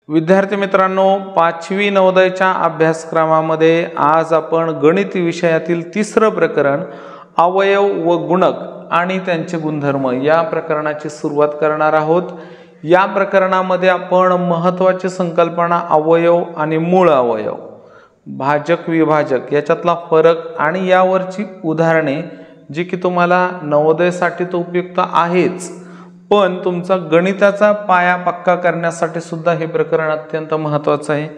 विद्यार्थी मित्रांनो, 5वी नवोदयच्या अभ्यासक्रमामध्ये आज आपण गणित विषयातील तिसरं प्रकरण अवयव व गुणक आणि त्यांचे गुणधर्म या प्रकरणाची सुरुवात करणार आहोत। या प्रकरणामध्ये आपण महत्त्वाची संकल्पना अवयव आणि मूळ अवयव, भाजक विभाजक याच्यातला फरक आणि यावरची उदाहरणे जी की तुम्हाला नवोदयसाठी तो उपयुक्त आहेच, पण तुमचा गणिताचा पाया पक्का करण्यासाठी सुद्धा हे प्रकरण अत्यंत महत्त्वाचं आहे।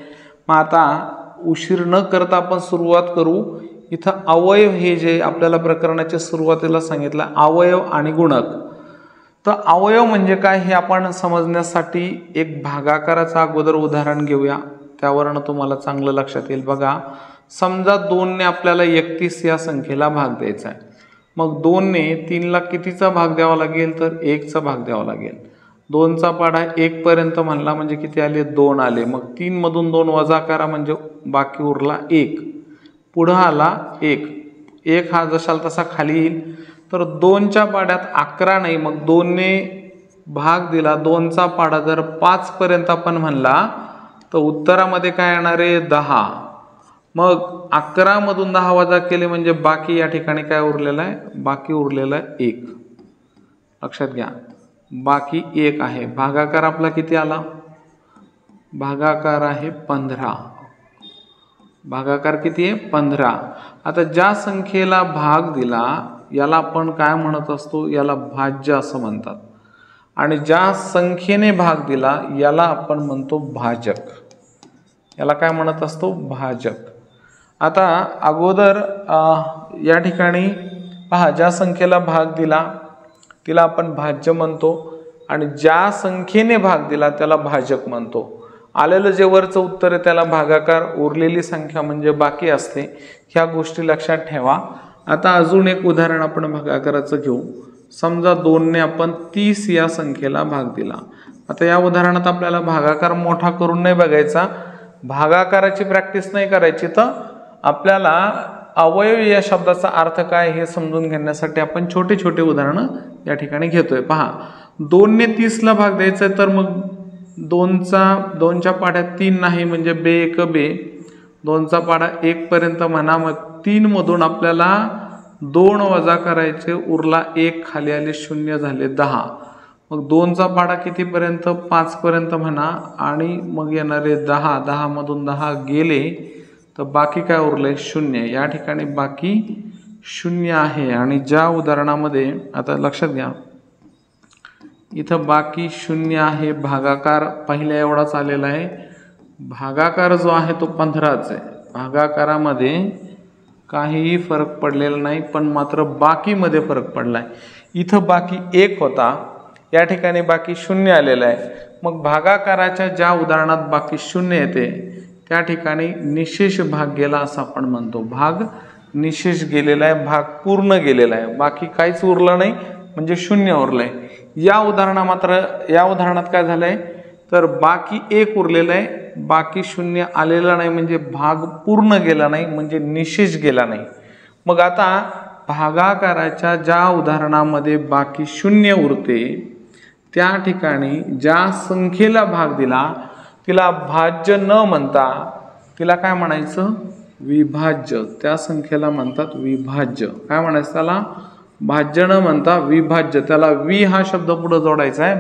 मग आता उशीर न करता आपण सुरुवात करू। इथं अवयव हे जे आपल्याला प्रकरणाच्या सुरुवातीला सांगितलं, अवयव आणि गुणक। तर अवयव म्हणजे काय हे आपण समजण्यासाठी एक भागाकाराचं अगोदर उदाहरण घेऊया, त्यावरून तुम्हाला चांगलं लक्षात येईल। बघा, समजा 2 ने आपल्याला 31 या संख्येला भाग द्यायचा आहे। मग 2 ने 3 ला कितीचा भाग द्यावा लागेल, तर 1 चा भाग द्यावा लागेल। 2 चा पाढा 1 पर्यंत म्हणला म्हणजे किती आले, 2 आले। मग 3 मधून 2 वजा करा म्हणजे बाकी उरला 1, पुढे आला 1, 1 हा जशाल तसा खाली येईल। तर 2 च्या पाढ्यात 11 नाही, मग 2 ने भाग दिला, 2 चा पाढा जर 5 पर्यंत आपण म्हणला तर उत्तरामध्ये काय येणार आहे, 10। मग 11 मधून 10 वजा केले म्हणजे बाकी या ठिकाणी काय उरलेला आहे, बाकी उरलेला आहे 1। लक्षात घ्या, बाकी 1 आहे। भागाकार आपला किती आला, भागाकार आहे 15। भागाकार किती आहे, 15। आता ज्या संख्येला भाग दिला याला आपण काय म्हणत असतो, याला भाज्य असं म्हणतात, आणि ज्या संख्येने भाग दिला याला आपण म्हणतो भाजक। याला काय म्हणत असतो, भाजक। आता अगोदर या ठिकाणी पहा, ज्या संख्येला भाग दिला तिला आपण भाज्य म्हणतो, आणि ज्या संख्येने भाग दिला त्याला भाजक म्हणतो। आलेलं जे वरचं उत्तर आहे त्याला भागाकार, उरलेली संख्या म्हणजे बाकी असते। ह्या गोष्टी लक्षात ठेवा। आता अजून एक उदाहरण आपण भागाकाराचं घेऊ। समजा 2 ने आपण 30 या संख्येला भाग दिला। आता या उदाहरणात आपल्याला भागाकार मोठा करून नाही बघायचा, भागाकाराची प्रॅक्टिस नाही करायची, तर आपल्याला अवयव या शब्दाचा अर्थ काय हे समजून घेण्यासाठी आपण छोटे छोटे उदाहरण या ठिकाणी घेतोय। पहा, 2 ने 30 ला भाग द्यायचा आहे, तर मग 2 च्या पाढ्यात 3 नाही म्हणजे बे 1 बे, 2 चा पाढा 1 पर्यंत म्हणा। मग 3 मधून आपल्याला 2 वजा करायचे, उरला 1, खाली आले 0 झाले 10। मग 2 चा पाढा किती पर्यंत, 5 पर्यंत म्हणा, आणि मग येणारे 10, 10 मधून 10 गेले तर बाकी काय उरले, 0। या ठिकाणी बाकी 0 आहे। आणि ज्या उदाहरणामध्ये आता लक्षात घ्या, इथं बाकी 0 आहे, भागाकार पहिल्या एवढाच आलेला आहे। भागाकार जो आहे तो 15च आहे। भागाकारामध्ये काहीही फरक पडलेला नाही, पण मात्र बाकीमध्ये फरक पडलाय। इथं बाकी 1 होता, या ठिकाणी बाकी 0 आलेला आहे। मग भागाकाराच्या ज्या उदाहरणात बाकी 0 येते त्या ठिकाणी निशेष भाग गेला असं आपण म्हणतो। भाग निशेष गेलेला आहे, भाग पूर्ण गेलेला आहे, बाकी काहीच उरलं नाही म्हणजे 0 उरलंय। या उदाहरणात काय झालंय, तर बाकी 1 उरलेलं आहे, बाकी 0 आलेला नाही म्हणजे भाग पूर्ण गेला नाही म्हणजे निशेष गेला नाही। मग आता भागाकाराच्या ज्या उदाहरणामध्ये बाकी 0 उरते त्या ठिकाणी ज्या संख्येला भाग दिला तिला भाज्य न म्हणता तिला काय म्हणायचं, विभाज्य। त्या संख्येला म्हणतात विभाज्य। काय म्हणायचं त्याला, भाज्य न म्हणता विभाज्य। त्याला वि हा शब्द पुढे जोडायचा आहे,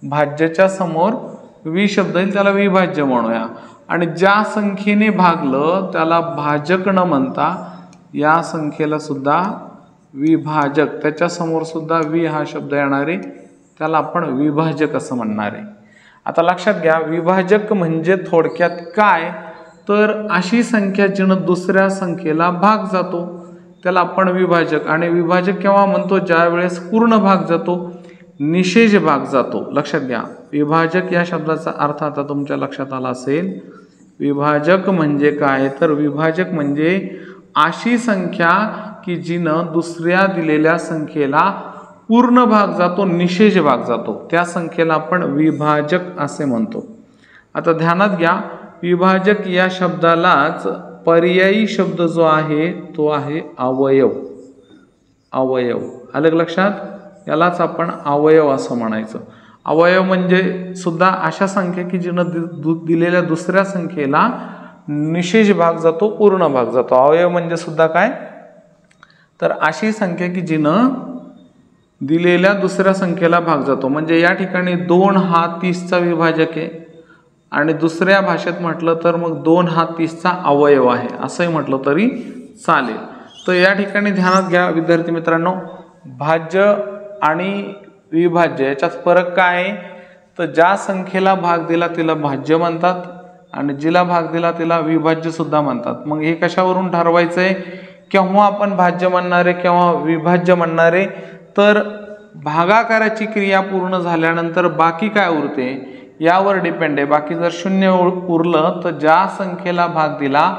भाज्यच्या समोर वि शब्द येईल, त्याला विभाज्य म्हणूया। आणि ज्या संख्येने भागलं त्याला भाजक न म्हणता या संख्येला सुद्धा विभाजक, त्याच्या समोर सुद्धा वि हा शब्द येणार आहे, त्याला आपण विभाजक असं म्हणणार आहे। आता लक्षात घ्या, विभाजक म्हणजे थोडक्यात काय, तर अशी संख्या जिनं दुसऱ्या संख्येला भाग जातो त्याला आपण विभाजक। आणि विभाजक केव्हा म्हणतो, ज्या वेळेस पूर्ण भाग जातो, निशेष भाग जातो। लक्षात घ्या, विभाजक या शब्दाचा अर्थ आता तुमच्या लक्षात आला असेल। विभाजक म्हणजे काय, तर विभाजक म्हणजे अशी संख्या की जिनं दुसऱ्या दिलेल्या संख्येला पूर्ण भाग जातो, निशेष भाग जातो, त्या संख्येला आपण विभाजक असे म्हणतो। आता ध्यानात घ्या, विभाजक या शब्दालाच पर्यायी शब्द जो आहे तो आहे अवयव। अवयव आलं लक्षात, यालाच आपण अवयव असं म्हणायचं। अवयव म्हणजे सुद्धा अशा संख्या की जिनं दिलेल्या दुसऱ्या संख्येला निशेष भाग जातो, पूर्ण भाग जातो. अवयव म्हणजे सुद्धा काय, तर अशी संख्या की जिनं दिलेल्या दुसऱ्या संख्येला भाग जातो. म्हणजे या ठिकाणी 2 हा 30चा विभाजक आहे आणि दुसऱ्या भाषेत म्हटलं तर मग 2 हा 30चा अवयव आहे असंही म्हटलं तरी चालेल. तर या ठिकाणी ध्यानात घ्या विद्यार्थी मित्रांनो, भाज्य आणि विभाज्य याच्यात फरक काय आहे, तर ज्या संख्येला भाग दिला तिला भाज्य म्हणतात आणि जिला भाग दिला तिला विभाज्य सुद्धा म्हणतात. मग हे कशावरून ठरवायचंय, केव्हा आपण भाज्य म्हणणारे केव्हा विभाज्य म्हणणारे, तर भागाकाराची क्रिया पूर्ण झाल्यानंतर बाकी काय उरते यावर डिपेंड आहे. बाकी जर 0 उरलं तर ज्या संख्येला भाग दिला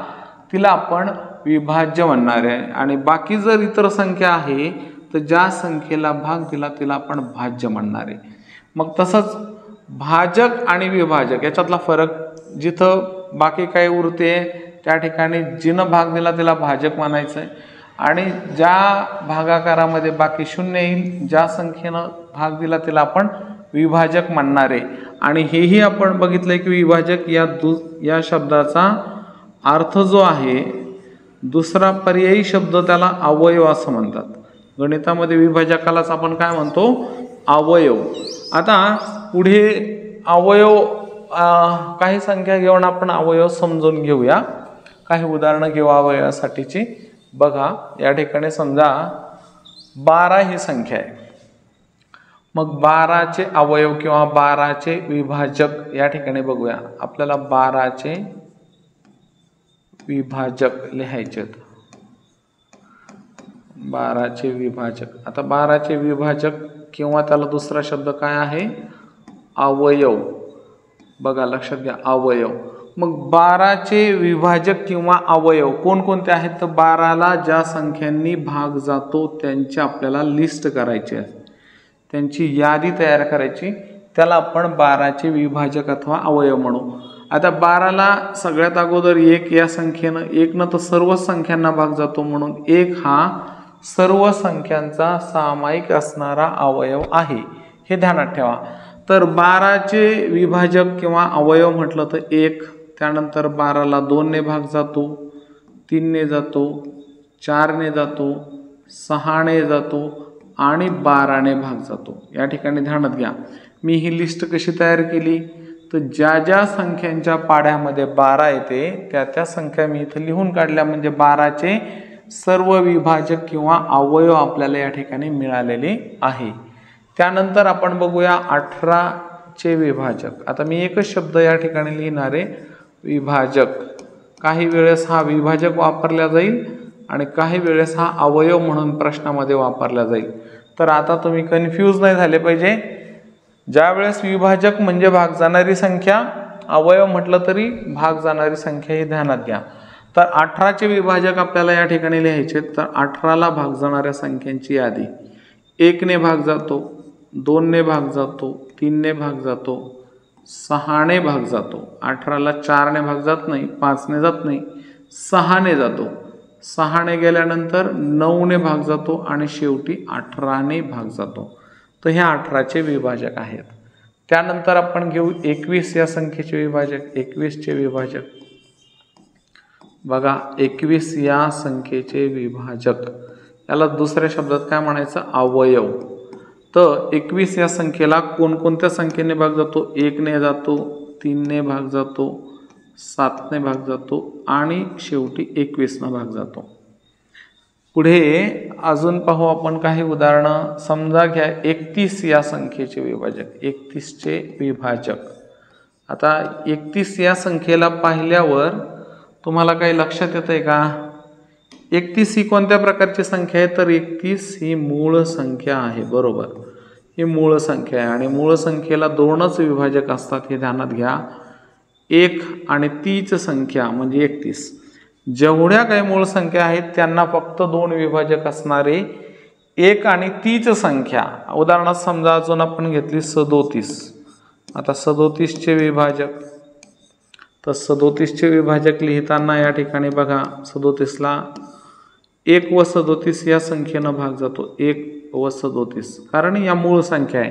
तिला आपण विभाज्य म्हणणार आहे आणि बाकी जर इतर संख्या आहे तर ज्या संख्येला भाग दिला तिला आपण भाज्य म्हणणार आहे. मग तसंच भाजक आणि विभाजक याच्यातला फरक, जिथं बाकी काय उरते त्या ठिकाणी जिनं भाग दिला तिला भाजक म्हणायचं आहे आणि ज्या भागाकारामध्ये बाकी 0 येईल ज्या संख्येनं भाग दिला तिला आपण विभाजक म्हणणार आहे. आणि हेही आपण बघितलंय की विभाजक या शब्दाचा अर्थ जो आहे दुसरा पर्यायी शब्द त्याला अवयव असं म्हणतात. गणितामध्ये विभाजकालाच आपण काय म्हणतो, अवयव. आता पुढे अवयव काही संख्या घेऊन आपण अवयव समजून घेऊया. काही उदाहरणं घेऊ अवयवासाठीची. बघा या ठिकाणी समजा 12 ही संख्या आहे. मग 12चे अवयव किंवा 12चे विभाजक या ठिकाणी बघूया. आपल्याला 12चे विभाजक लिहायचे. 12चे विभाजक. आता 12चे विभाजक किंवा त्याला दुसरा शब्द काय आहे, अवयव. बघा लक्षात घ्या, अवयव. मग 12चे विभाजक किंवा अवयव कोणकोणते आहेत, तर 12ला ज्या संख्यांनी भाग जातो त्यांची आपल्याला लिस्ट करायची आहे, त्यांची यादी तयार करायची, त्याला आपण 12चे विभाजक अथवा अवयव म्हणू. आता 12ला सगळ्यात अगोदर 1 या संख्येनं, 1 तर सर्व संख्यांना भाग जातो म्हणून 1 हा सर्व संख्यांचा सामायिक असणारा अवयव आहे, हे ध्यानात ठेवा. तर 12चे विभाजक किंवा अवयव म्हटलं तर 1, त्यानंतर 12ला 2 ने भाग जातो, 3 ने जातो, 4 ने जातो, 6 ने जातो आणि 12 ने भाग जातो. या ठिकाणी ध्यानात घ्या, मी ही लिस्ट कशी तयार केली, तर ज्या ज्या संख्यांच्या पाड्यामध्ये 12 येते त्या संख्या मी इथं लिहून काढल्या. म्हणजे 12चे सर्व विभाजक किंवा अवयव आपल्याला या ठिकाणी मिळालेले आहे. त्यानंतर आपण बघूया 18चे विभाजक. आता मी एकच शब्द या ठिकाणी लिहिणार आहे, विभाजक. काही वेळेस हा विभाजक वापरला जाईल आणि काही वेळेस हा अवयव म्हणून प्रश्नामध्ये वापरला जाईल. तर आता तुम्ही कन्फ्यूज नाही झाले पाहिजे. ज्या वेळेस विभाजक म्हणजे भाग जाणारी संख्या, अवयव म्हटलं तरी भाग जाणारी संख्या, हे ध्यानात घ्या. तर 18चे विभाजक आपल्याला या ठिकाणी लिहायचे. तर 18ला भाग जाणाऱ्या संख्यांची यादी. 1 ने भाग जातो, 2 ने भाग जातो, 3 ने भाग जातो, 6 ने भाग जातो. 18ला 4 ने भाग जात नाही, 5 ने जात नाही, 6 ने जातो. 6 ने गेल्यानंतर 9 ने भाग जातो आणि शेवटी 18 ने भाग जातो. तर हे 18चे विभाजक आहेत. त्यानंतर आपण घेऊ 21 या संख्येचे विभाजक. 21चे विभाजक बघा, 21 या संख्येचे विभाजक, याला दुसऱ्या शब्दात काय म्हणायचं, अवयव. तर 21 या संख्येला कोणकोणत्या संख्येने भाग जातो, 1 ने जातो, 3 ने भाग जातो, 7 ने भाग जातो आणि शेवटी 21 ने भाग जातो. पुढे अजून पाहू आपण काही उदाहरणं. समजा घ्या 31 या संख्येचे विभाजक. 31चे विभाजक. आता 31 या संख्येला पाहिल्यावर तुम्हाला काही लक्षात येतंय का, 31 ही कोणत्या प्रकारची संख्या आहे, तर 31 ही मूळ संख्या आहे. बरोबर, ही मूळ संख्या आहे आणि मूळ संख्येला 2च विभाजक असतात, हे ध्यानात घ्या. 1 आणि तीच संख्या म्हणजे 31. जेवढ्या काही मूळ संख्या आहेत त्यांना फक्त 2 विभाजक असणारे 1 आणि तीच संख्या. उदाहरणार्थ समजा अजून आपण घेतली 37. आता 37चे विभाजक. तर 37चे विभाजक लिहिताना या ठिकाणी बघा, 37ला 1 व 37 या संख्येनं भाग जातो. 1 व 37 कारण या मूळ संख्या आहे.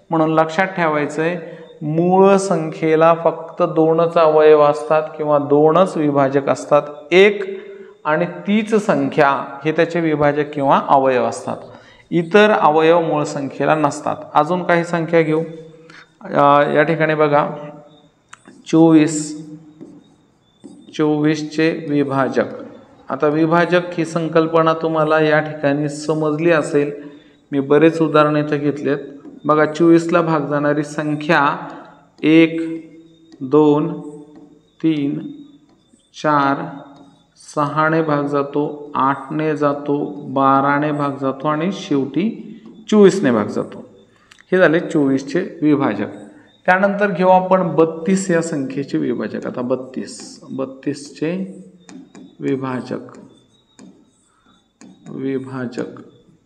म्हणून लक्षात ठेवायचंय मूळ संख्येला फक्त 2च अवयव असतात किंवा 2च विभाजक असतात. 1 आणि तीच संख्या हे त्याचे विभाजक किंवा अवयव असतात. इतर अवयव मूळ संख्येला नसतात. अजून काही संख्या घेऊ. या ठिकाणी बघा 24 चे विभाजक. आता विभाजक ही संकल्पना तुम्हाला या ठिकाणी समजली असेल. मी बरेच उदाहरण इथे घेतलेत. बघा 24ला भाग जाणारी संख्या 1 2 3 4 6 ने भाग जातो, 8 ने जातो, 12 ने भाग जातो आणि शेवटी 24 ने भाग जातो. हे झाले 24 चे विभाजक. त्यानंतर घेऊ आपण 32 या संख्येचे विभाजक. आता 32 चे विभाजक.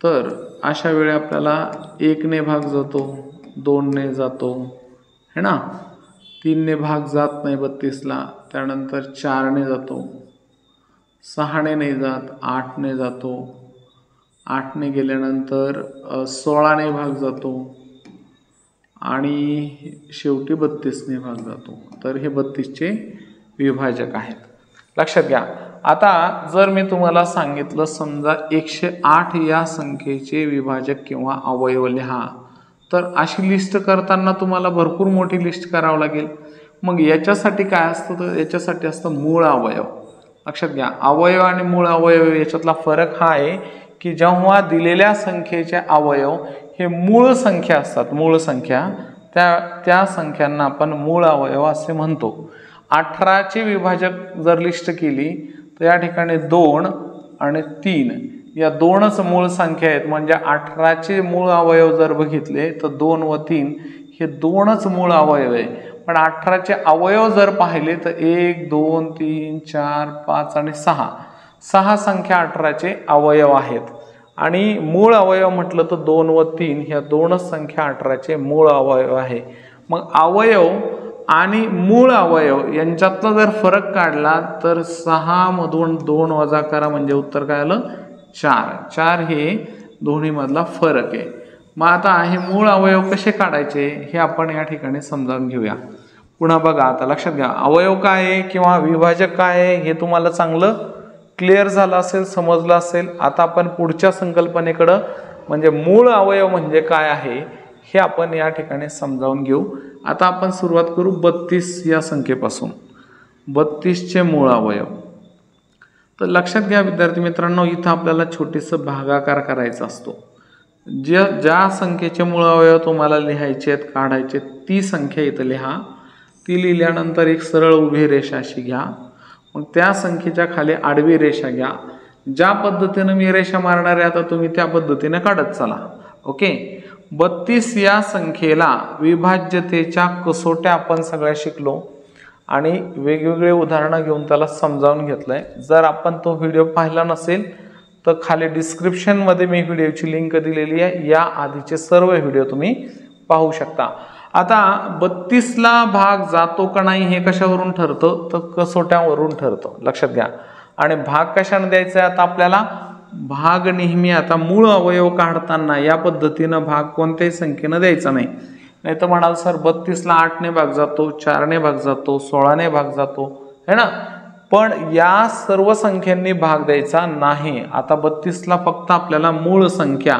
तर अशा वेळी आपल्याला 1 ने भाग जातो, 2 ने जातो है ना, 3 ने भाग जात नाही 32ला. त्यानंतर 4 ने जातो, 6 ने नाही जात, 8 ने जातो, 8 ने गेल्यानंतर 16 ने भाग जातो आणि शेवटी 32 ने भाग जातो. तर हे 32 चे विभाजक आहेत. लक्षात घ्या. आता जर मी तुम्हाला सांगितलं समजा 108 या संख्येचे विभाजक किंवा अवयव लिहा, तर अशी लिस्ट करताना तुम्हाला भरपूर मोठी लिस्ट करावं लागेल. मग याच्यासाठी काय असतं, तर याच्यासाठी असतं मूळ अवयव. लक्षात घ्या. अवयव आणि मूळ अवयव याच्यातला फरक हा आहे की जेव्हा दिलेल्या संख्येचे अवयव हे मूळ संख्या असतात, मूळ संख्या, त्या संख्यांना आपण मूळ अवयव असे म्हणतो. 18 चे विभाजक जर लिस्ट केली तर या ठिकाणी 2 आणि 3 या 2च मूळ संख्या आहेत. म्हणजे 18 चे मूळ अवयव जर बघितले तर 2 व 3 हे 2च मूळ अवयव आहे. पण 18 चे अवयव जर पाहिले तर 1 2 3 4 5 आणि 6 संख्या 18 चे अवयव आहेत. आणि मूळ अवयव म्हटलं तर 2 व 3 ह्या 2च संख्या 18 चे मूळ अवयव आहे. मग अवयव आणि मूळ अवयव यांच्यातला जर फरक काढला तर 6 मधून 2 वजा करा म्हणजे उत्तर काय आलं 4 हे दोन्ही मधला फरक आहे. मग आता हे मूळ अवयव कसे काढायचे हे आपण या ठिकाणी समजावून घेऊया. पुन्हा बघा. आता लक्षात घ्या. अवयव काय आहे किंवा विभाजक काय आहे हे तुम्हाला चांगलं क्लिअर झालं असेल, समजलं असेल. आता आपण पुढच्या संकल्पनेकडं म्हणजे मूळ अवयव म्हणजे काय आहे हे आपण या ठिकाणी समजावून घेऊ. आता आपण सुरुवात करू 32 या संख्येपासून. 32 चे मूळ अवयव. तर लक्षात घ्या विद्यार्थी मित्रांनो, इथं आपल्याला छोटीसं भागाकार करायचा असतो. ज्या संख्येचे मूळ अवयव तुम्हाला लिहायचे आहेत, काढायचे, ती संख्या इथं लिहा. ती लिहिल्यानंतर एक सरळ उभी रेषा अशी घ्या. मग त्या संख्येच्या खाली आडवी रेषा घ्या. ज्या पद्धतीने मी रेषा मारणार आहे आता तुम्ही त्या पद्धतीने काढत चला. ओके. 32 या संख्येला विभाज्यतेच्या कसोट्या आपण सगळ्या शिकलो आणि वेगवेगळे उदाहरणं घेऊन त्याला समजावून घेतलंय. जर आपण तो व्हिडिओ पाहिला नसेल तर खाली डिस्क्रिप्शन मध्ये मी व्हिडिओची लिंक दिलेली आहे. या आधीचे सर्व व्हिडिओ तुम्ही पाहू शकता. आता 32ला भाग जातो का नाही हे कशावरून ठरतं, तर कसोट्यावरून ठरतं. लक्षात घ्या. आणि भाग कशाने द्यायचा आहे आता आपल्याला, भाग नेहमी आता मूळ अवयव काढताना या पद्धतीनं भाग कोणत्याही संख्येनं द्यायचा नाही. नाही तर म्हणाल सर 32ला 8 ने भाग जातो, 4 ने भाग जातो, 16 ने भाग जातो है ना, पण या सर्व संख्यांनी भाग द्यायचा नाही. आता 32ला फक्त आपल्याला मूळ संख्या,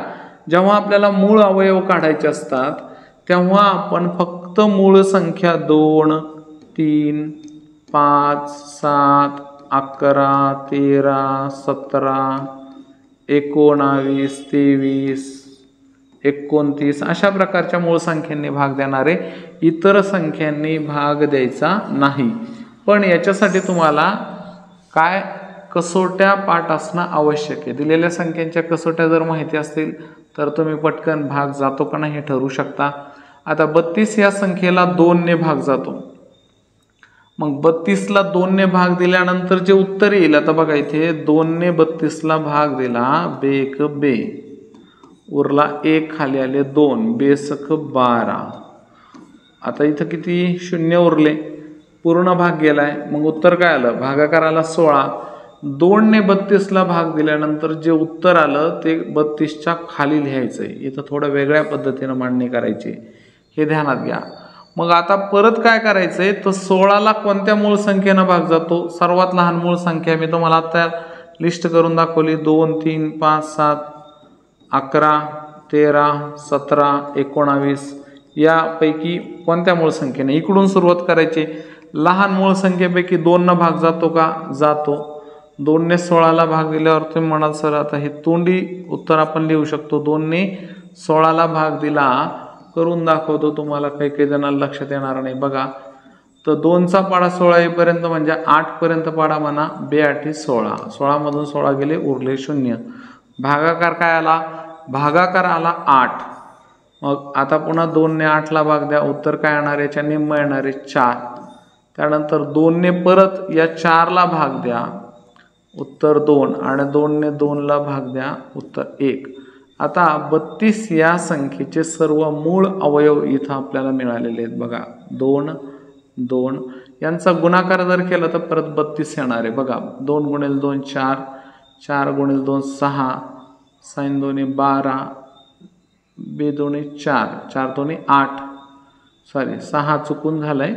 जेव्हा आपल्याला मूळ अवयव काढायचे असतात तेव्हा आपण फक्त मूळ संख्या 2 3 5 7 11 13 17 19 23 29 अशा प्रकारच्या मूळ संख्यांनी भाग देणारे, इतर संख्यांनी भाग द्यायचा नाही. पण याच्यासाठी तुम्हाला काय कसोट्या पाठ असणं आवश्यक आहे. दिलेल्या संख्यांच्या कसोट्या जर माहिती असतील तर तुम्ही पटकन भाग जातो का नाही हे ठरवू शकता. आता 32 या संख्येला 2 ने भाग जातो. मग 32ला 2 ने भाग दिल्यानंतर जे उत्तर येईल, आता बघा इथे 2 ने 32ला भाग दिला, बेक बे, उरला 1, खाली आले 2, बेसक 12. आता इथं किती शून्य उरले, पूर्ण भाग गेलाय. मग उत्तर काय आलं, भागाकार आला 16. 2 ने 32ला भाग दिल्यानंतर जे उत्तर आलं ते 32च्या खाली लिहायचंय. इथं थोडं वेगळ्या पद्धतीनं मांडणी करायची. हे ध्यानात घ्या। मग आता परत काय करायचंय, तर 16ला कोणत्या मूळ संख्येनं भाग जातो? सर्वात लहान मूळ संख्या मी तुम्हाला आता लिस्ट करून दाखवली, 2 3 5 7 11 13 17 19 यापैकी कोणत्या मूळ संख्येने? इकडून सुरुवात करायची। लहान मूळ संख्येपैकी 2 न भाग जातो का? जातो। 2 ने 16ला भाग दिल्यावर तुम्ही म्हणाल सर आता हे तोंडी उत्तर आपण लिहू शकतो। 2 ने 16ला भाग दिला, करून दाखवतो तुम्हाला, काही काही जणांना लक्षात येणार नाही बघा। तर 2चा पाडा 16 येईपर्यंत म्हणजे 8 पर्यंत पाडा म्हणा, 2 8 16, 16 मधून 16 गेले, उरले 0। भागाकार काय आला? भागाकार आला 8। मग आता पुन्हा 2 ने 8ला भाग द्या, उत्तर काय येणार? याच्या निम्म येणार आहे 4। त्यानंतर 2 ने परत या 4ला भाग द्या, उत्तर 2, आणि 2 ने 2ला भाग द्या, उत्तर 1। आता 32 या संख्येचे सर्व मूळ अवयव इथं आपल्याला मिळालेले आहेत बघा। 2 2 यांचा गुणाकार जर केला तर परत 32 येणार आहे बघा। 2 गुणिले 2 4, 4 गुणिले 2 6, 6 2 12, 2 2 4, 4 2 8, सॉरी 6 चुकून झालंय,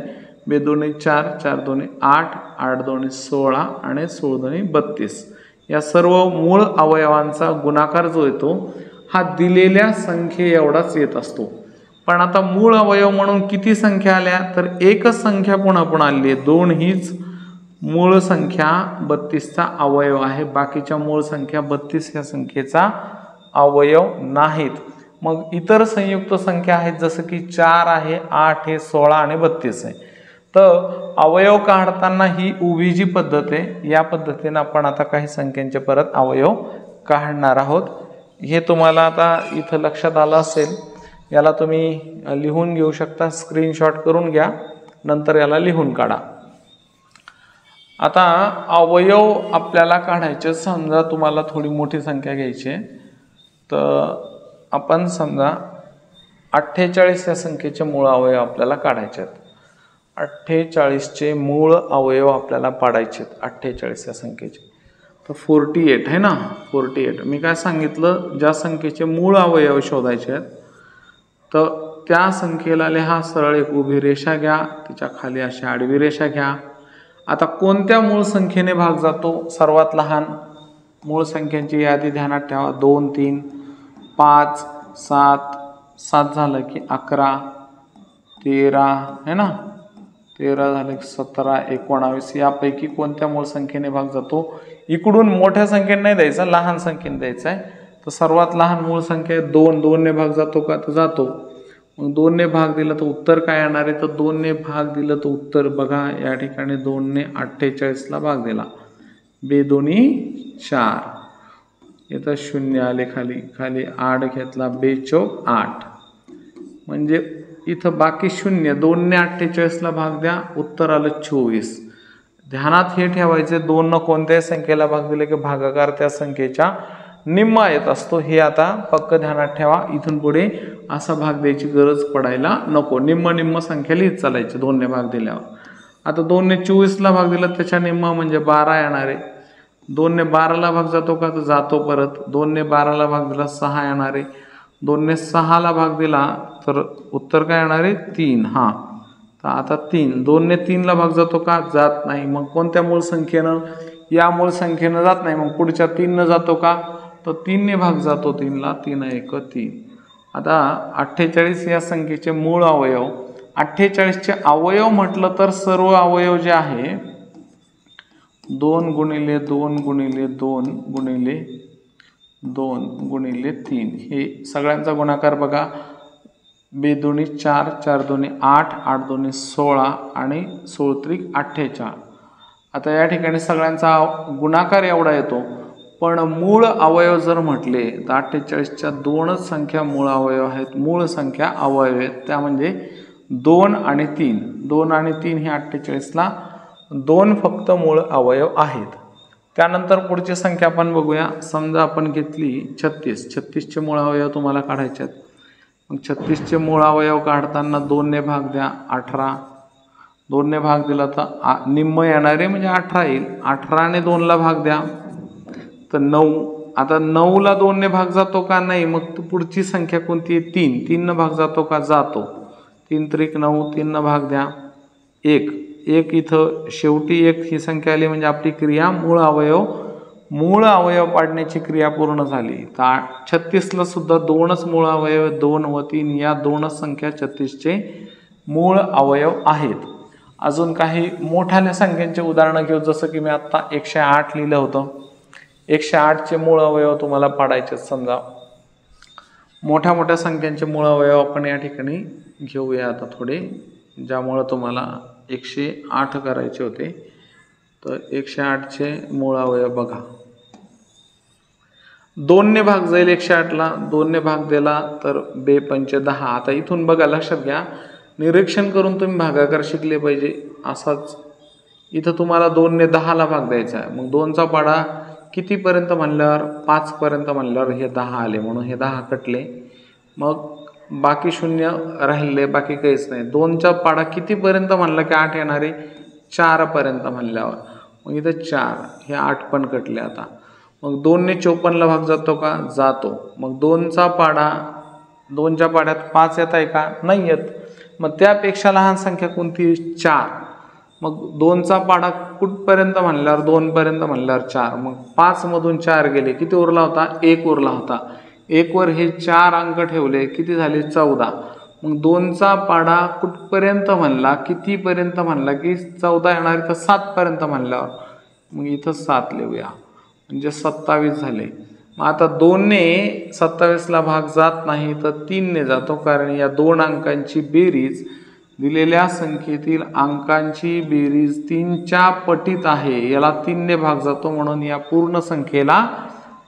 2 2 4, 4 2 8, 8 2 16 आणि 16 2 32 या सर्व मूळ अवयवांचा गुणाकार जो येतो हा दिलेल्या संख्ये एवढाच येत असतो। पण आता मूळ अवयव म्हणून किती संख्या आल्या? तर एकच संख्या पुन्हा पुन्हा आली आहे। 2 हीच मूळ संख्या 32चा अवयव आहे, बाकीच्या मूळ संख्या 32 या संख्येचा अवयव नाहीत। मग इतर संयुक्त संख्या आहेत जसं की 4 आहे, 8 आहे, 16 आणि 32 आहे। तर अवयव काढताना ही उभी जी पद्धत आहे, या पद्धतीने आपण आता काही संख्यांचे परत अवयव काढणार आहोत। हे तुम्हाला आता इथं लक्षात आलं असेल, याला तुम्ही लिहून घेऊ शकता, स्क्रीनशॉट करून घ्या, नंतर याला लिहून काढा। आता अवयव आपल्याला काढायचे, समजा तुम्हाला थोडी मोठी संख्या घ्यायची आहे, तर आपण समजा 48 या संख्येचे मूळ अवयव आपल्याला काढायचे आहेत। 48चे मूळ अवयव आपल्याला पाडायचे आहेत 48 या संख्येचे। तर 48 आहे ना, 48 मी काय सांगितलं, ज्या संख्येचे मूळ अवयव शोधायचे आहेत तर त्या संख्येला लिहा, सरळ एक उभी रेषा घ्या, तिच्या खाली अशी आडवी रेषा घ्या। आता कोणत्या मूळ संख्येने भाग जातो? सर्वात लहान मूळ संख्यांची यादी ध्यानात ठेवा, 2 3 5 7, 7 झालं की 11, 13 है ना, 13 झाले की 17, 19 यापैकी कोणत्या मूळ संख्येने भाग जातो? इकडून मोठ्या संख्येने नाही द्यायचा, लहान संख्येने द्यायचा आहे। तर सर्वात लहान मूळ संख्या 2, 2 ने भाग जातो का? तर जातो। मग 2 ने भाग दिला तर उत्तर काय येणार आहे? तर 2 ने भाग दिलं तर उत्तर बघा, या ठिकाणी 2 ने 48ला भाग दिला, 2 2 4, इथं 0 आले, खाली खाली 8 घेतला, 2 4 8, म्हणजे इथं बाकी 0। 2 ने 48ला भाग द्या, उत्तर आलं 24। ध्यानात हे ठेवायचे, 2 न कोणत्याही संख्येला भाग दिले की भागाकार त्या संख्येच्या निम्मा येत असतो, हे आता पक्क ध्यानात ठेवा। इथून पुढे असा भाग द्यायची गरज पडायला नको, निम्म निम्म संख्या लिहित चालायची 2 ने भाग दिल्यावर। आता 2 ने 24ला भाग दिला, त्याच्या निम्मा म्हणजे 12 येणार आहे। 2 ने 12ला भाग जातो का? तर जातो परत। 2 ने 12ला भाग दिला, 6 येणार आहे। 2 ने 6ला भाग दिला तर उत्तर काय येणार आहे? 3। हा, तर आता 3, 2 ने 3ला भाग जातो का? जात नाही। मग कोणत्या मूळ संख्येनं? या मूळ संख्येनं जात नाही, मग पुढच्या 3 न जातो का? तर 3 ने भाग जातो 3ला, 3 1 3। आता 48 या संख्येचे मूळ अवयव, 48चे अवयव म्हटलं तर सर्व अवयव जे आहे 2 गुणिले 2 गुणिले 2 गुणिले 2 गुणिले 3, हे सगळ्यांचा गुणाकार बघा, 2 2 4, 4 2 8, 8 2 16 आणि 16 त्रिक 48। आता या ठिकाणी सगळ्यांचा गुणाकार एवढा येतो, पण मूळ अवयव जर म्हटले तर 48च्या 2च संख्या मूळ अवयव आहेत। मूळ संख्या अवयव आहेत त्या म्हणजे 2 आणि 3। 2 आणि 3 हे 48ला 2 फक्त मूळ अवयव आहेत। त्यानंतर पुढची संख्या आपण बघूया। समजा आपण घेतली 36, 36चे मूळ अवयव तुम्हाला काढायचे आहेत। मग 36चे मूळ अवयव काढताना 2 ने भाग द्या, 18, 2 ने भाग दिला तर निम्म येणारे म्हणजे 18 येईल। 18 ने 2ला भाग द्या तर 9। आता 9ला 2 ने भाग जातो का? नाही। मग पुढची संख्या कोणती आहे? 3, 3 ने भाग जातो का? जातो। 3 त्रिक 9, 3 न भाग द्या 1, 1 इथं शेवटी 1 ही संख्या आली म्हणजे आपली क्रिया मूळ अवयव पाडण्याची क्रिया पूर्ण झाली. तर 36ला सुद्धा 2च मूळ अवयव, 2 व 3 या 2च संख्या 36चे मूळ अवयव आहेत. अजून काही मोठ्या संख्यांचे उदाहरणं घेऊ. जसं की मी आता 108 लिहिलं होतं. 108चे मूळ अवयव तुम्हाला पाडायचे. समजा मोठ्या संख्यांचे मूळ अवयव आपण या ठिकाणी घेऊया आता थोडे, ज्यामुळं तुम्हाला 108 करायचे होते. तर 108चे मूळ अवयव बघा. 2 ने भाग जाईल 108ला, 2 ने भाग दिला तर 2 पंचे 10. आता इथून बघा, लक्षात घ्या, निरीक्षण करून तुम्ही भागाकार शिकले पाहिजे. असाच इथं तुम्हाला 2 ने 10ला भाग द्यायचा आहे. मग 2चा पाडा कितीपर्यंत म्हणल्यावर 5 पर्यंत म्हणल्यावर हे 10 आले, म्हणून हे 10 कटले. मग बाकी 0 राहिले, बाकी काहीच नाही. 2चा पाडा कितीपर्यंत म्हणला की 8 येणारे 4 पर्यंत म्हणल्यावर मग इथं 4, हे 8 पण कटले. आता मग 2 ने 54ला भाग जातो का? जातो. मग 2चा पाडा, 2च्या पाड्यात 5 येत आहे का? नाही येत. मग त्यापेक्षा लहान संख्या कोणती? 4. मग 2चा पाडा कुठपर्यंत म्हणल्यावर 2 पर्यंत म्हणल्यावर 4. मग 5 मधून 4 गेले, किती उरला होता? 1 उरला होता. 1 वर हे 4 अंक ठेवले, किती झाले? 14. मग 2चा पाडा कुठपर्यंत म्हणला, कितीपर्यंत म्हणला की 14 येणार, तर 7 पर्यंत म्हणल्यावर मग इथं 7 लिहूया, म्हणजे 27 झाले. मग आता 2 ने 27ला भाग जात नाही, तर 3 ने जातो, कारण या 2 अंकांची बेरीज दिलेल्या संख्येतील अंकांची बेरीज 3च्या पटीत आहे. याला 3 ने भाग जातो, म्हणून या पूर्ण संख्येला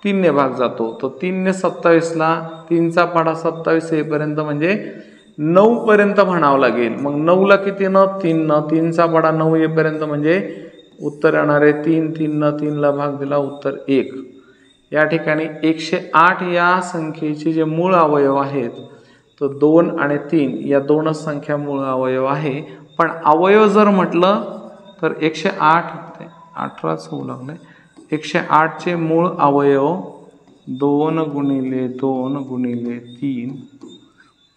3 ने भाग जातो. तर 3 ने 27ला, 3चा पाडा 27 येईपर्यंत म्हणजे 9 पर्यंत म्हणावं लागेल. मग 9ला किती न? 3 न. 3चा पाडा 9 येईपर्यंत म्हणजे उत्तर येणार आहे 3. 3 न 3ला भाग दिला, उत्तर 1. या ठिकाणी 108 या संख्येचे जे मूळ अवयव आहेत, तर 2 आणि 3 या 2च संख्या मूळ अवयव आहे. पण अवयव जर म्हटलं तर 108 ते 18च होऊ लागले. 108चे मूळ अवयव 2 गुणिले 2 गुणिले 3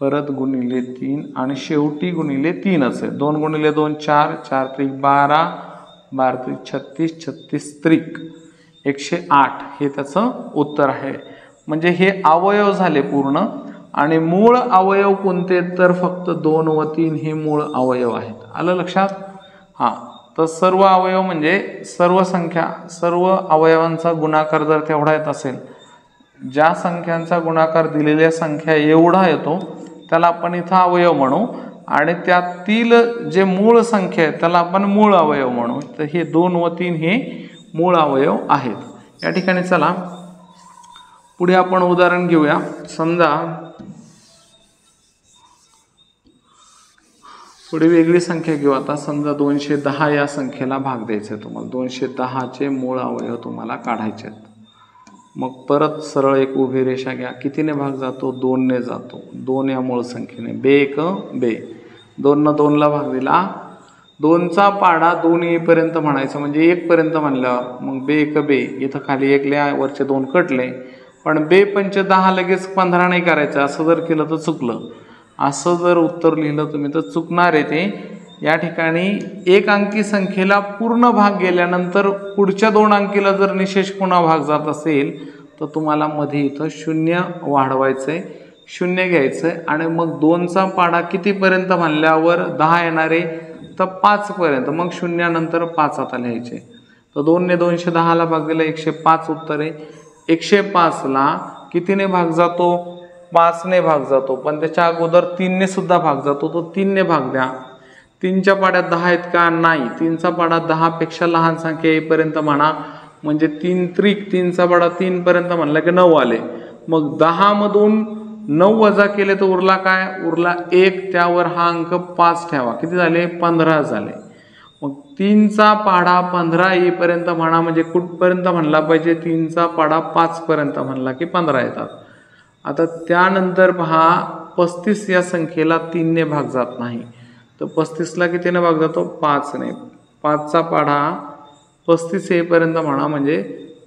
परत गुणिले 3 आणि शेवटी गुणिले 3च आहे. 2 गुणिले 2 4, 4 त्रिक 12, 12 त्रिक 36, 36 त्रिक 108 हे त्याचं उत्तर आहे. म्हणजे हे अवयव झाले पूर्ण. आणि मूळ अवयव कोणते? तर फक्त 2 व 3 हे मूळ अवयव आहेत. आलं लक्षात? हां. तर सर्व अवयव म्हणजे सर्व संख्या, सर्व अवयवांचा गुणाकार जर तेवढा येत असेल, ज्या संख्यांचा गुणाकार दिलेल्या संख्या एवढा येतो त्याला आपण इथं अवयव म्हणू, आणि त्यातील जे मूळ संख्या आहे त्याला आपण मूळ अवयव म्हणू. तर हे 2 व 3 हे मूळ अवयव आहेत. या ठिकाणी चला पुढे आपण उदाहरण घेऊया. समजा पुढे वेगळी संख्या घेऊ. आता समजा 210 या संख्येला भाग द्यायचा आहे तुम्हाला. 210चे मूळ अवयव तुम्हाला काढायचे आहेत. मग परत सरळ एक उभी रेषा घ्या. कितीने भाग जातो? 2 ने जातो. 2 या मूळ संख्येने. 2 1 2. 2 न 2ला भाग दिला. 2चा पाडा 2 येईपर्यंत म्हणायचं, म्हणजे 1 पर्यंत म्हणल्यावर मग 2 1 2. इथं खाली 1 लिहा, वरचे 2 कटले. पण 2 पंचे 10 लगेच 15 नाही करायचं. असं जर केलं तर चुकलं. असं जर उत्तर लिहिलं तुम्ही तर चुकणार आहे ते. या ठिकाणी 1 अंकी संख्येला पूर्ण भाग गेल्यानंतर पुढच्या 2 अंकीला जर निशेष पुन्हा भाग जात असेल तर तुम्हाला मध्ये इथं 0 वाढवायचंय, 0 घ्यायचंय. आणि मग 2चा पाडा कितीपर्यंत म्हणल्यावर 10 येणारे, तर 5 पर्यंत. मग 0 नंतर 5 आता लिहायचे. तर 2 ने 210ला भाग दिला, 105 उत्तर आहे. 105ला कितीने भाग जातो? 5 ने भाग जातो. पण त्याच्या अगोदर 3 ने सुद्धा भाग जातो. तो 3 ने भाग द्या. 3च्या पाड्यात 10 आहेत का? नाही. 3चा पाडा 10 पेक्षा लहान संख्या येईपर्यंत म्हणा, म्हणजे 3 त्रिक 3चा पाडा 3 पर्यंत म्हणला की 9 आले. मग 10 मधून 9 वजा केले तर उरला काय? उरला 1. त्यावर हा अंक 5 ठेवा. किती झाले? 15 झाले. मग 3चा पाढा 15 येईपर्यंत म्हणा, म्हणजे कुठपर्यंत म्हणला पाहिजे? 3चा पाढा 5 पर्यंत म्हणला की 15 येतात. आता त्यानंतर पहा, 35 या संख्येला 3 ने भाग जात नाही. तर 35ला कितीने भाग जातो? 5 ने. 5चा पाढा 35 येईपर्यंत म्हणा, म्हणजे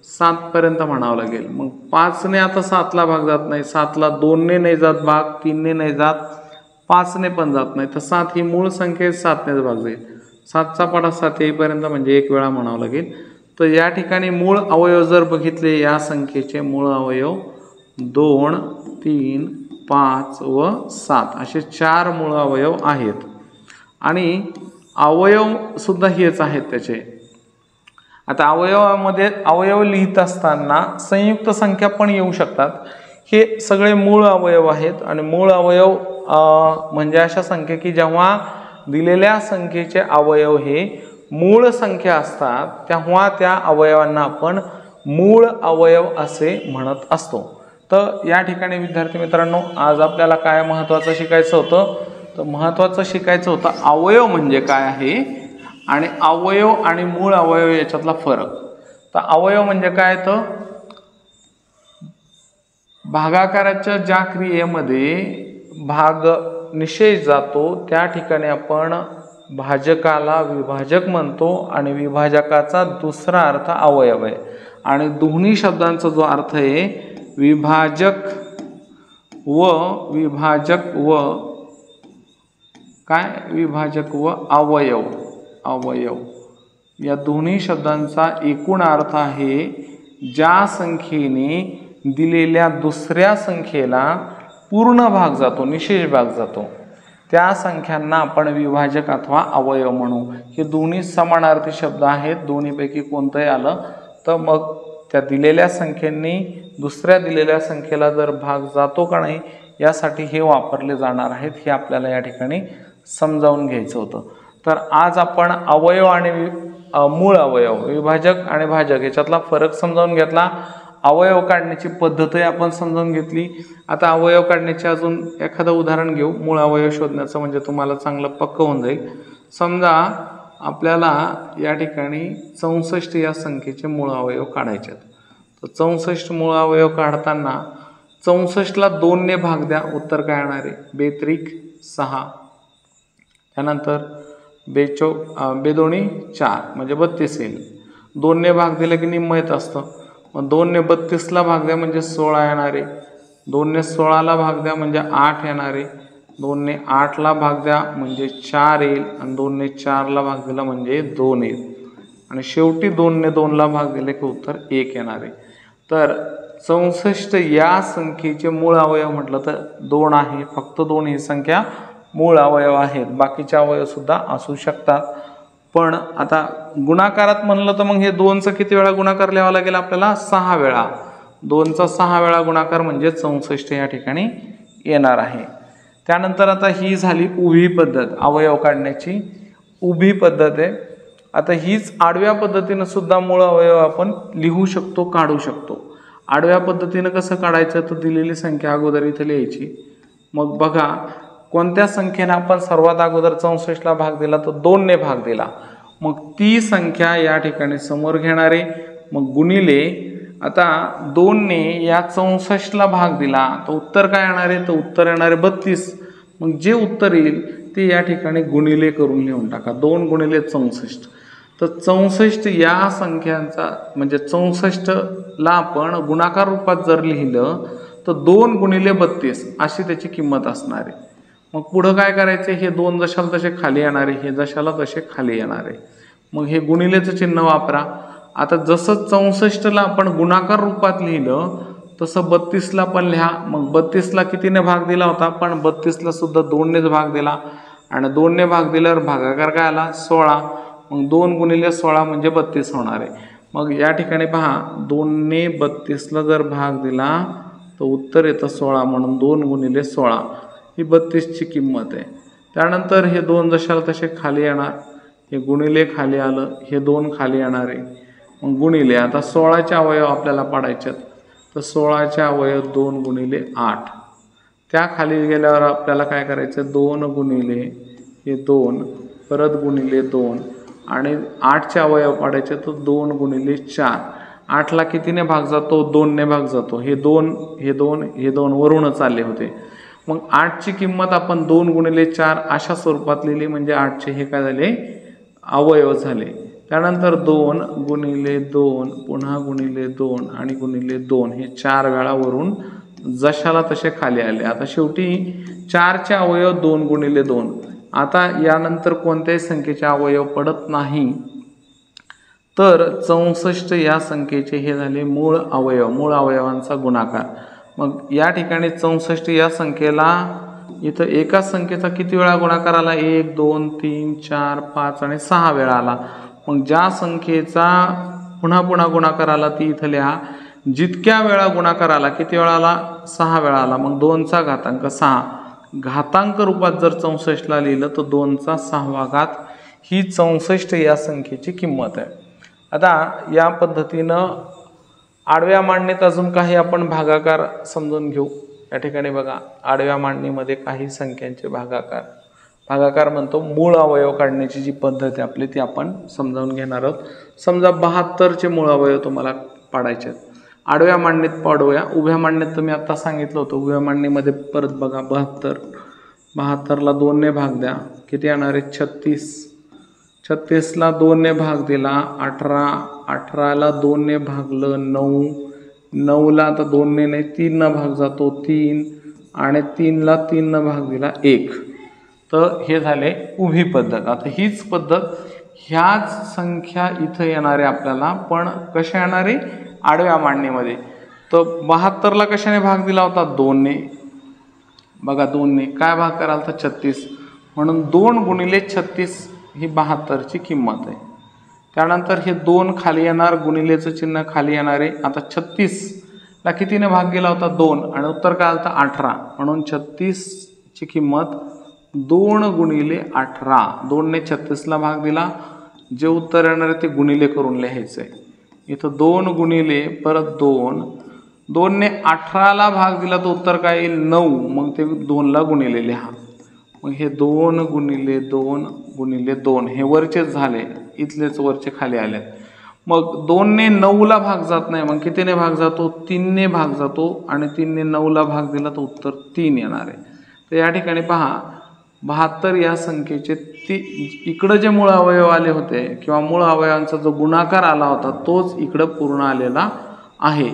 7 पर्यंत म्हणावं लागेल. मग 5 ने आता 7ला भाग जात नाही. 7ला 2 ने नाही जात भाग, 3 ने नाही जात, 5ने पण जात नाही, तर 7 ही मूळ संख्या 7नेच भाग जाईल. 7चा पाढा 7 येईपर्यंत म्हणजे 1 वेळा म्हणावं लागेल. तर या ठिकाणी मूळ अवयव जर बघितले या संख्येचे मूळ अवयव 2, 3, 5 व 7 असे 4 मूळ अवयव आहेत. आणि अवयव सुद्धा हेच आहेत त्याचे. आता अवयवामध्ये अवयव लिहित असताना संयुक्त संख्या पण येऊ शकतात. हे सगळे मूळ अवयव आहेत. आणि मूळ अवयव म्हणजे अशा संख्या की जेव्हा दिलेल्या संख्येचे अवयव हे मूळ संख्या असतात तेव्हा त्या अवयवांना आपण मूळ अवयव असे म्हणत असतो. तर या ठिकाणी विद्यार्थी मित्रांनो आज आपल्याला काय महत्त्वाचं शिकायचं होतं, तर महत्त्वाचं शिकायचं होतं अवयव म्हणजे काय आहे आणि अवयव आणि मूळ अवयव याच्यातला फरक. तर अवयव म्हणजे काय, तर भागाकाराच्या ज्या क्रियेमध्ये भाग निषेध जातो त्या ठिकाणी आपण भाजकाला विभाजक म्हणतो आणि विभाजकाचा दुसरा अर्थ अवयव आहे. आणि दोन्ही शब्दांचा जो अर्थ आहे विभाजक व अवयव, या दोन्ही शब्दांचा एकूण अर्थ आहे ज्या संख्येने दिलेल्या दुसऱ्या संख्येला पूर्ण भाग जातो, निषेध भाग जातो, त्या संख्यांना आपण विभाजक अथवा अवयव म्हणू. हे दोन्ही समानार्थी शब्द आहेत. दोन्हीपैकी कोणतंही आलं तर मग त्या दिलेल्या संख्येने दुसऱ्या दिलेल्या संख्येला जर भाग जातो का नाही यासाठी हे वापरले जाणार आहेत. हे आपल्याला या ठिकाणी समजावून घ्यायचं होतं. तर आज आपण अवयव आणि मूळ अवयव, विभाजक आणि भाजक याच्यातला फरक समजावून घेतला. अवयव काढण्याची पद्धतही आपण समजावून घेतली. आता अवयव काढण्याचे अजून एखादं उदाहरण घेऊ मूळ अवयव शोधण्याचं, म्हणजे तुम्हाला चांगलं पक्क होऊन जाईल. समजा आपल्याला या ठिकाणी 64 या संख्येचे मूळ अवयव काढायचे आहेत. तर 64 मूळ अवयव काढताना 64ला 2ने भाग द्या, उत्तर काय येणार आहे 2×3=6. त्यानंतर 2×2 4 म्हणजे 32 येईल. 2ने भाग दिलं की निम्म येत असतं. मग 2ने 32ला भाग द्या म्हणजे 16 येणार आहे. 2ने 16ला भाग द्या म्हणजे 8 येणार आहे. 2ने 8ला भाग द्या म्हणजे 4 येईल. आणि 2ने 4ला भाग दिला म्हणजे 2 येईल. आणि शेवटी 2ने 2ला भाग दिले की उत्तर 1 येणार आहे. तर 64 या संख्येचे मूळ अवयव म्हटलं तर 2 आहे. फक्त 2 ही संख्या मूळ अवयव आहेत. बाकीचे अवयव सुद्धा असू शकतात. पण आता गुणाकारात म्हणलं तर मग हे 2चा किती वेळा गुणाकार लिहावा लागेल आपल्याला 6 वेळा. 2चा 6 वेळा गुणाकार म्हणजे 64 या ठिकाणी येणार आहे. त्यानंतर आता ही झाली उभी पद्धत, अवयव काढण्याची उभी पद्धत आहे. आता हीच आडव्या पद्धतीनं सुद्धा मूळ अवयव आपण लिहू शकतो, काढू शकतो. आडव्या पद्धतीनं कसं काढायचं, तर दिलेली संख्या अगोदर इथे लिहायची. मग बघा कोणत्या संख्येने आपण सर्वात अगोदर 64ला भाग दिला, तर 2ने भाग दिला. मग ती संख्या या ठिकाणी समोर घेणार आहे. मग गुणिले आता 2ने या 64ला भाग दिला तर उत्तर काय येणार आहे, तर उत्तर येणार आहे 32. मग जे उत्तर येईल ते या ठिकाणी गुणिले करून लिहून टाका. 2 × 64. तर 64 या संख्यांचा म्हणजे 64ला आपण गुणाकार रूपात जर लिहिलं तर 2 × 32 अशी त्याची किंमत असणार आहे. मग पुढं काय करायचे, हे 2 जशाला तसे खाली येणार आहे, हे जशाला तसे खाली येणार आहे. मग हे गुणिलेचं चिन्ह वापरा. आता जसं 64ला आपण गुणाकार रूपात लिहिलं तसं 32ला पण लिहा. मग 32ला कितीने भाग दिला होता, पण 32ला सुद्धा 2नेच भाग दिला. आणि 2ने भाग दिल्यावर भागाकार काय आला 16. मग 2 × 16 म्हणजे 32 होणार आहे. मग या ठिकाणी पहा 2ने 32ला जर भाग दिला तर उत्तर येतं 16. म्हणून 2 × 16 ही 32ची किंमत आहे. त्यानंतर हे 2 जशाला तसे खाली येणार, हे गुणिले खाली आलं, हे 2 खाली येणार आहे. मग गुणिले आता 16चे अवयव आपल्याला पाडायचे आहेत. तर 16चे अवयव 2 × 8. त्या खाली गेल्यावर आपल्याला काय करायचं, 2 गुणिले हे 2 परत गुणिले 2 आणि 8चे अवयव पाडायचे, तर 2 × 4. 8ला कितीने भाग जातो, 2ने भाग जातो. हे 2 वरूनच आले होते. मग 8ची किंमत आपण 2 × 4 अशा स्वरूपात लिहिली म्हणजे 8चे हे काय झाले अवयव झाले. त्यानंतर 2 × 2 पुन्हा गुणिले 2 आणि गुणिले 2 हे 4 वेळा वरून जशाला तसे खाली आले। आता शेवटी 4चे अवयव 2 गुणिले 2। आता यानंतर कोणत्याही संख्येचे अवयव पडत नाही, तर 64 या संख्येचे हे झाले मूळ अवयव, मूळ अवयवांचा गुणाकार। मग या ठिकाणी 64 या संख्येला इथं एकाच संख्येचा किती वेळा गुणाकार आला? 1 2 3 4 5 आणि 6 वेळा आला। मग ज्या संख्येचा पुन्हा पुन्हा गुणाकार आला ती इथं लिहा। जितक्या वेळा गुणाकार आला, किती वेळा आला? 6 वेळा आला। मग 2चा घातांक 6, घातांक रूपात जर 64 ला लिहिलं तर 2चा 6वा घात ही 64 या संख्येची किंमत आहे। आता या पद्धतीनं आडव्या मांडणीत अजून काही आपण भागाकार समजून घेऊ। या ठिकाणी बघा, आडव्या मांडणीमध्ये काही संख्यांचे भागाकार म्हणतो मूळ अवयव काढण्याची जी पद्धत आहे आपली ती आपण समजावून घेणार आहोत। समजा 72चे मूळ अवयव तुम्हाला पाडायचे आहेत, आडव्या मांडणीत पाडूया। उभ्या मांडणीत तुम्ही आता सांगितलं होतं, उभ्या मांडणीमध्ये परत बघा 72ला 2 ने भाग द्या, किती येणार आहे? 36ला 2 ने भाग दिला 18ला 2 ने भागलं 9ला आता 2 ने नाही 3 न भाग जातो 3 आणि 3ला 3 न भाग दिला 1। तर हे झाले उभी पद्धत। आता हीच पद्धत ह्याच संख्या इथं येणारे आपल्याला, पण कशा येणारे? आडव्या मांडणीमध्ये। तर 72ला कशाने भाग दिला होता? 2 ने। बघा 2 ने काय भाग कराल तर 36, म्हणून 2 गुणिले 36 ही 72ची किंमत आहे। त्यानंतर हे 2 खाली येणार, गुणिलेचं चिन्ह खाली येणार आहे। आता 36ला कितीने भाग गेला होता? 2 आणि उत्तर काय आलं तर 18, म्हणून 36ची किंमत 2 गुणिले 18। 2 ने 36ला भाग दिला, जे उत्तर येणार आहे ते गुणिले करून लिहायचं आहे। इथं 2 गुणिले परत 2 ने 18ला भाग दिला तर उत्तर काय येईल? 9, मग ते 2ला गुणिले लिहा। मग हे 2 गुणिले 2 गुणिले 2 हे वरचेच झाले, इथलेच वरचे खाली आले। मग 2 ने 9ला भाग जात नाही, मग कितीने भाग जातो? 3 ने भाग जातो आणि 3 ने 9ला भाग दिला तर उत्तर 3 येणार आहे। तर या ठिकाणी पहा 72 या संख्येचे इकडं जे मूळ अवयव आले होते किंवा मूळ अवयवांचा जो गुणाकार आला होता तोच इकडं पूर्ण आलेला आहे।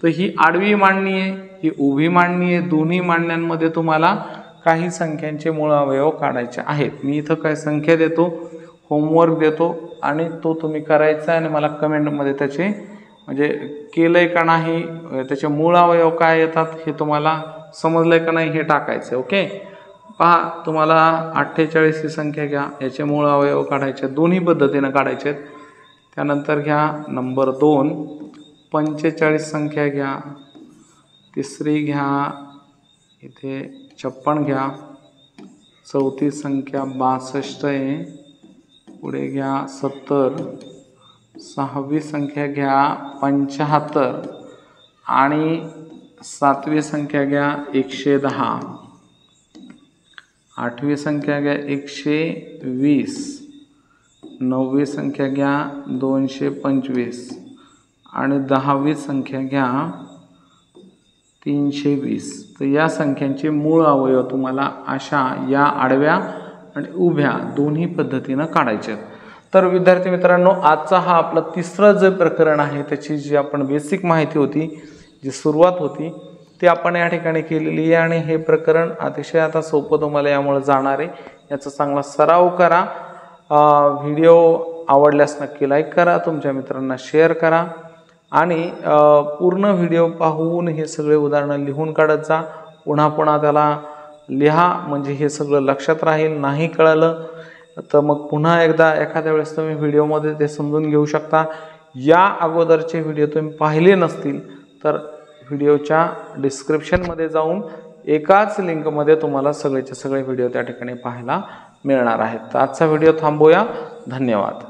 तर ही आडवी मांडणी आहे, ही उभी मांडणी आहे। दोन्ही मांडण्यांमध्ये तुम्हाला काही संख्यांचे मूळ अवयव काढायचे आहेत। मी इथं काय संख्या देतो, होमवर्क देतो आणि तो तुम्ही करायचा आणि मला कमेंटमध्ये त्याचे म्हणजे केलंय का नाही, त्याचे मूळ अवयव काय येतात हे तुम्हाला समजलंय का नाही हे टाकायचं। ओके, पहा तुम्हाला 48 ही संख्या घ्या, याचे मूळ अवयव काढायचे, दोन्ही पद्धतीने काढायचे। त्यानंतर घ्या नंबर 2 45 संख्या घ्या, तिसरी घ्या इथे 56 घ्या, चौथी संख्या 62 आहे, पुढे घ्या 70, सहावी संख्या घ्या 75 आणि सातवी संख्या घ्या 110, आठवी संख्या घ्या 120, नववी संख्या घ्या 225 आणि 10वी संख्या घ्या 320। तर या संख्यांचे मूळ अवयव तुम्हाला अशा या आडव्या आणि उभ्या दोन्ही पद्धतीनं काढायचे आहेत। तर विद्यार्थी मित्रांनो, आजचा हा आपला तिसरं जे प्रकरण आहे त्याची जी आपण बेसिक माहिती होती, जी सुरुवात होती ती आपण या ठिकाणी केलेली आहे आणि हे प्रकरण अतिशय आता सोपं तुम्हाला यामुळे जाणार आहे। याचा चांगला सराव करा। व्हिडिओ आवडल्यास नक्की लाईक करा, तुमच्या मित्रांना शेअर करा आणि पूर्ण व्हिडिओ पाहून हे सगळे उदाहरणं लिहून काढत जा। पुन्हा पुन्हा त्याला लिहा, म्हणजे हे सगळं लक्षात राहील। नाही कळलं तर मग पुन्हा एकदा एखाद्या वेळेस तुम्ही व्हिडिओमध्ये ते समजून घेऊ शकता। या अगोदरचे व्हिडिओ तुम्ही पाहिले नसतील तर व्हिडिओच्या डिस्क्रिप्शनमध्ये जाऊन एकाच लिंकमध्ये तुम्हाला सगळेचे सगळे व्हिडिओ त्या ठिकाणी पाहायला मिळणार आहेत। तर आजचा व्हिडिओ थांबूया। धन्यवाद।